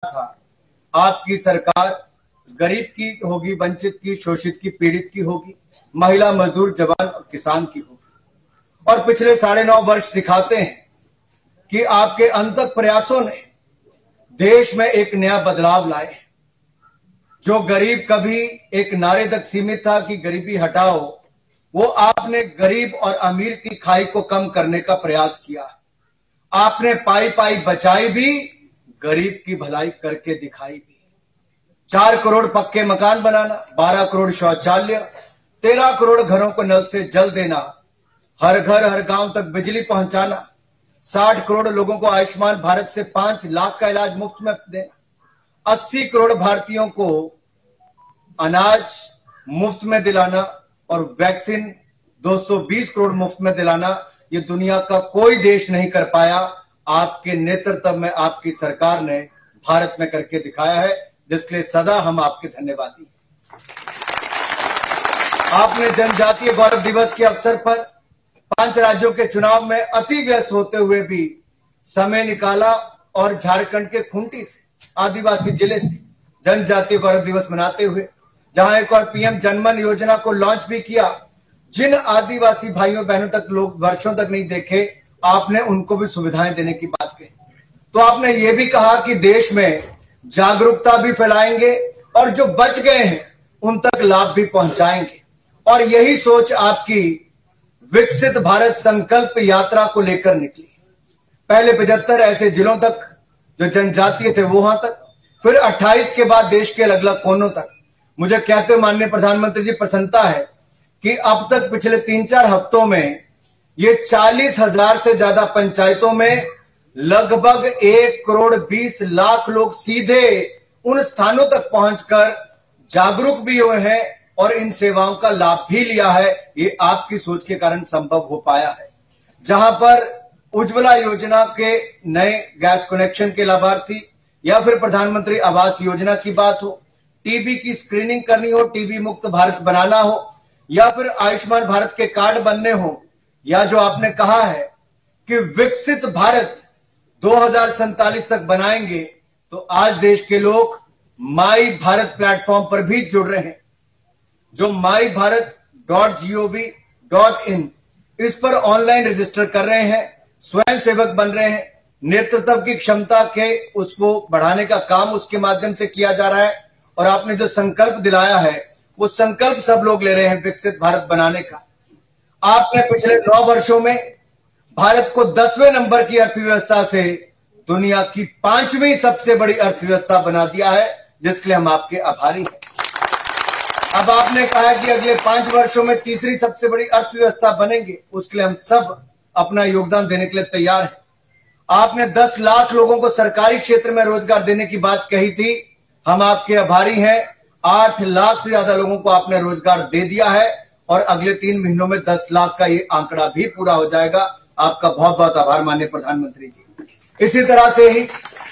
था, आपकी सरकार गरीब की होगी, वंचित की, शोषित की, पीड़ित की होगी, महिला, मजदूर, जवान और किसान की होगी। और पिछले 9.5 वर्ष दिखाते हैं कि आपके अनथक प्रयासों ने देश में एक नया बदलाव लाए। जो गरीब कभी एक नारे तक सीमित था कि गरीबी हटाओ, वो आपने गरीब और अमीर की खाई को कम करने का प्रयास किया। आपने पाई पाई बचाई भी, गरीब की भलाई करके दिखाई भी। 4 करोड़ पक्के मकान बनाना, 12 करोड़ शौचालय, 13 करोड़ घरों को नल से जल देना, हर घर हर गांव तक बिजली पहुंचाना, 60 करोड़ लोगों को आयुष्मान भारत से 5 लाख का इलाज मुफ्त में देना, 80 करोड़ भारतीयों को अनाज मुफ्त में दिलाना और वैक्सीन 220 करोड़ मुफ्त में दिलाना, ये दुनिया का कोई देश नहीं कर पाया। आपके नेतृत्व में आपकी सरकार ने भारत में करके दिखाया है, जिसके लिए सदा हम आपके धन्यवादी हैं। आपने जनजातीय गौरव दिवस के अवसर पर 5 राज्यों के चुनाव में अति व्यस्त होते हुए भी समय निकाला और झारखंड के खूंटी से, आदिवासी जिले से जनजातीय गौरव दिवस मनाते हुए, जहां एक और पीएम जनमन योजना को लॉन्च भी किया। जिन आदिवासी भाइयों बहनों तक लोग वर्षों तक नहीं देखे, आपने उनको भी सुविधाएं देने की बात कही। तो आपने ये भी कहा कि देश में जागरूकता भी फैलाएंगे और जो बच गए हैं उन तक लाभ भी पहुंचाएंगे। और यही सोच आपकी विकसित भारत संकल्प यात्रा को लेकर निकली। पहले 75 ऐसे जिलों तक जो जनजातीय थे वहां तक, फिर 28 के बाद देश के अलग अलग कोनों तक। मुझे कहते हुए माननीय प्रधानमंत्री जी प्रसन्नता है कि अब तक पिछले 3-4 हफ्तों में ये 40,000 से ज्यादा पंचायतों में लगभग 1 करोड़ 20 लाख लोग सीधे उन स्थानों तक पहुंचकर जागरूक भी हुए हैं और इन सेवाओं का लाभ भी लिया है। ये आपकी सोच के कारण संभव हो पाया है। जहां पर उज्ज्वला योजना के नए गैस कनेक्शन के लाभार्थी, या फिर प्रधानमंत्री आवास योजना की बात हो, टीबी की स्क्रीनिंग करनी हो, टीबी मुक्त भारत बनाना हो, या फिर आयुष्मान भारत के कार्ड बनने हो, या जो आपने कहा है कि विकसित भारत 2047 तक बनाएंगे, तो आज देश के लोग माई भारत प्लेटफॉर्म पर भी जुड़ रहे हैं। जो myBharat.gov.in इस पर ऑनलाइन रजिस्टर कर रहे हैं, स्वयं सेवक बन रहे हैं। नेतृत्व की क्षमता के उसको बढ़ाने का काम उसके माध्यम से किया जा रहा है। और आपने जो संकल्प दिलाया है, वो संकल्प सब लोग ले रहे हैं विकसित भारत बनाने का। आपने पिछले 9 वर्षों में भारत को 10वें नंबर की अर्थव्यवस्था से दुनिया की 5वीं सबसे बड़ी अर्थव्यवस्था बना दिया है, जिसके लिए हम आपके आभारी हैं। अब आपने कहा कि अगले 5 वर्षों में तीसरी सबसे बड़ी अर्थव्यवस्था बनेंगे, उसके लिए हम सब अपना योगदान देने के लिए तैयार हैं। आपने 10 लाख लोगों को सरकारी क्षेत्र में रोजगार देने की बात कही थी, हम आपके आभारी हैं। 8 लाख से ज्यादा लोगों को आपने रोजगार दे दिया है और अगले 3 महीनों में 10 लाख का ये आंकड़ा भी पूरा हो जाएगा। आपका बहुत बहुत आभार माननीय प्रधानमंत्री जी। इसी तरह से ही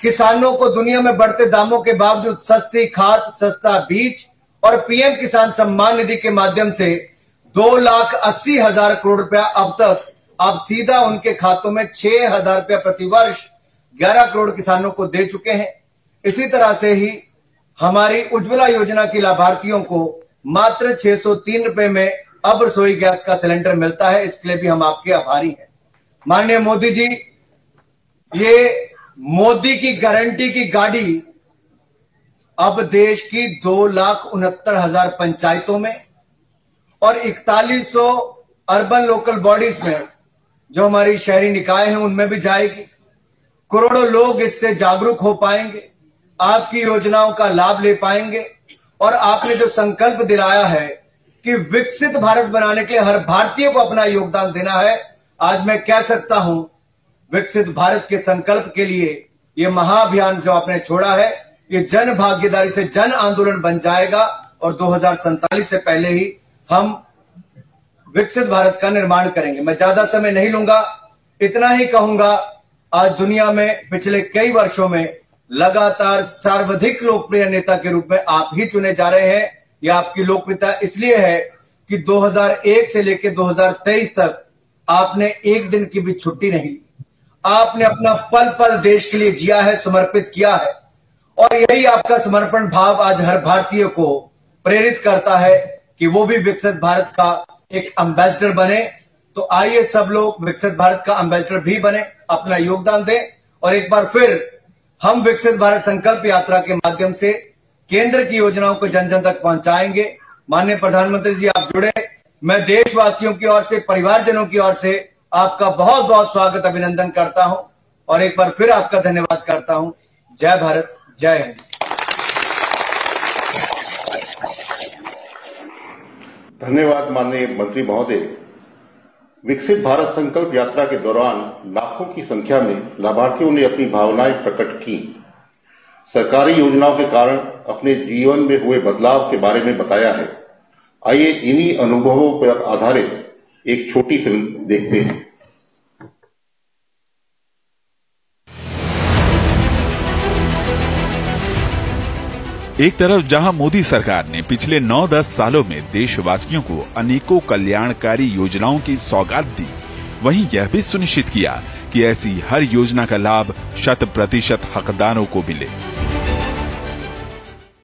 किसानों को दुनिया में बढ़ते दामों के बावजूद सस्ती खाद, सस्ता बीज और पीएम किसान सम्मान निधि के माध्यम से 2,80,000 करोड़ रुपया अब तक आप सीधा उनके खातों में 6,000 रुपया प्रति वर्ष 11 करोड़ किसानों को दे चुके हैं। इसी तरह से ही हमारी उज्ज्वला योजना के लाभार्थियों को मात्र 603 रुपए में अब रसोई गैस का सिलेंडर मिलता है। इसके लिए भी हम आपके आभारी हैं। माननीय मोदी जी, ये मोदी की गारंटी की गाड़ी अब देश की 2,69,000 पंचायतों में और 4100 अर्बन लोकल बॉडीज में, जो हमारी शहरी निकाय हैं, उनमें भी जाएगी। करोड़ों लोग इससे जागरूक हो पाएंगे, आपकी योजनाओं का लाभ ले पाएंगे। और आपने जो संकल्प दिलाया है कि विकसित भारत बनाने के लिए हर भारतीय को अपना योगदान देना है, आज मैं कह सकता हूं विकसित भारत के संकल्प के लिए ये महाअभियान जो आपने छोड़ा है, ये जन भागीदारी से जन आंदोलन बन जाएगा और 2047 से पहले ही हम विकसित भारत का निर्माण करेंगे। मैं ज्यादा समय नहीं लूंगा, इतना ही कहूंगा, आज दुनिया में पिछले कई वर्षों में लगातार सर्वाधिक लोकप्रिय नेता के रूप में आप ही चुने जा रहे हैं। यह आपकी लोकप्रियता इसलिए है कि 2001 से लेकर 2023 तक आपने एक दिन की भी छुट्टी नहीं ली। आपने अपना पल पल देश के लिए जिया है, समर्पित किया है। और यही आपका समर्पण भाव आज हर भारतीय को प्रेरित करता है कि वो भी विकसित भारत का एक एम्बेसडर बने। तो आइए सब लोग विकसित भारत का एम्बेसडर भी बने, अपना योगदान दें और एक बार फिर हम विकसित भारत संकल्प यात्रा के माध्यम से केंद्र की योजनाओं को जन जन तक पहुंचाएंगे। माननीय प्रधानमंत्री जी, आप जुड़े। मैं देशवासियों की ओर से, परिवारजनों की ओर से आपका बहुत बहुत स्वागत, अभिनंदन करता हूं और एक बार फिर आपका धन्यवाद करता हूं। जय भारत, जय हिंद। धन्यवाद माननीय मंत्री महोदय। विकसित भारत संकल्प यात्रा के दौरान लाखों की संख्या में लाभार्थियों ने अपनी भावनाएं प्रकट की। सरकारी योजनाओं के कारण अपने जीवन में हुए बदलाव के बारे में बताया है। आइए इन्हीं अनुभवों पर आधारित एक छोटी फिल्म देखते हैं। एक तरफ जहां मोदी सरकार ने पिछले 9-10 सालों में देशवासियों को अनेकों कल्याणकारी योजनाओं की सौगात दी, वहीं यह भी सुनिश्चित किया कि ऐसी हर योजना का लाभ 100% हकदारों को मिले।